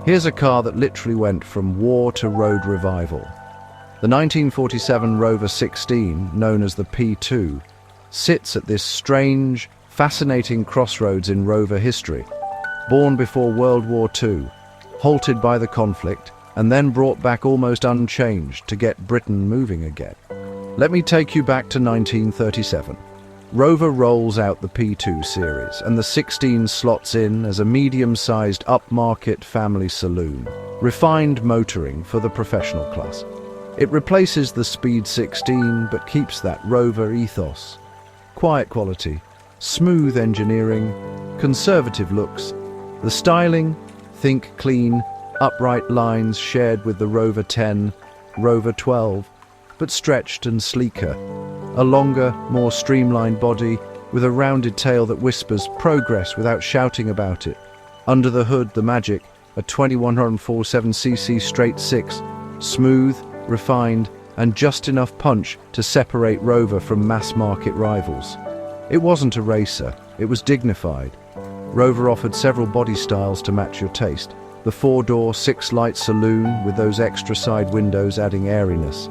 Here's a car that literally went from war to road revival. The 1947 Rover 16, known as the P2, sits at this strange, fascinating crossroads in Rover history. Born before World War II, halted by the conflict, and then brought back almost unchanged to get Britain moving again. Let me take you back to 1937. Rover rolls out the P2 series, and the 16 slots in as a medium-sized upmarket family saloon, refined motoring for the professional class. It replaces the Speed 16 but keeps that Rover ethos. Quiet quality, smooth engineering, conservative looks. The styling, think clean, upright lines shared with the Rover 10, Rover 12, but stretched and sleeker. A longer, more streamlined body with a rounded tail that whispers progress without shouting about it. Under the hood, the magic, a 2147cc straight six, smooth, refined, and just enough punch to separate Rover from mass-market rivals. It wasn't a racer, it was dignified. Rover offered several body styles to match your taste. The 4-door, 6-light saloon with those extra side windows adding airiness.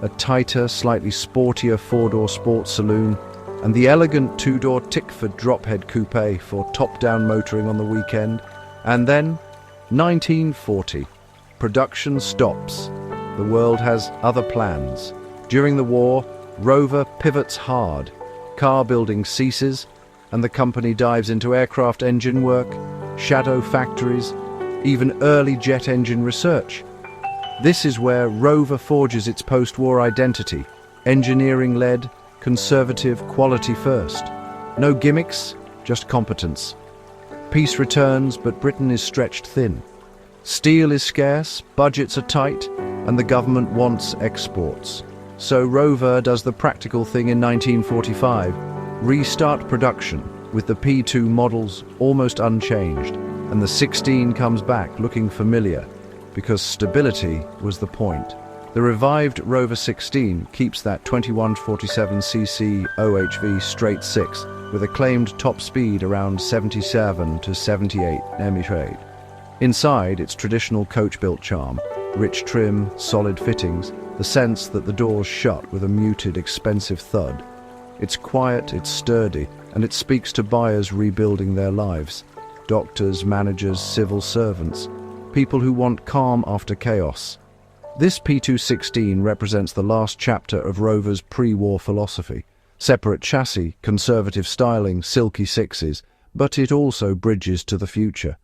A tighter, slightly sportier 4-door sports saloon, and the elegant 2-door Tickford drophead coupe for top-down motoring on the weekend. And then, 1940. Production stops. The world has other plans. During the war, Rover pivots hard. Car building ceases, and the company dives into aircraft engine work, shadow factories, even early jet engine research. This is where Rover forges its post-war identity, engineering-led, conservative, quality first. No gimmicks, just competence. Peace returns, but Britain is stretched thin. Steel is scarce, budgets are tight, and the government wants exports. So Rover does the practical thing in 1945, restart production with the P2 models almost unchanged, and the 16 comes back looking familiar, because stability was the point. The revived Rover 16 keeps that 2147cc OHV straight six with a claimed top speed around 77 to 78 mph. Inside, its traditional coach-built charm, rich trim, solid fittings, the sense that the doors shut with a muted, expensive thud. It's quiet, it's sturdy, and it speaks to buyers rebuilding their lives. Doctors, managers, civil servants, people who want calm after chaos. This P216 represents the last chapter of Rover's pre-war philosophy. Separate chassis, conservative styling, silky sixes, but it also bridges to the future.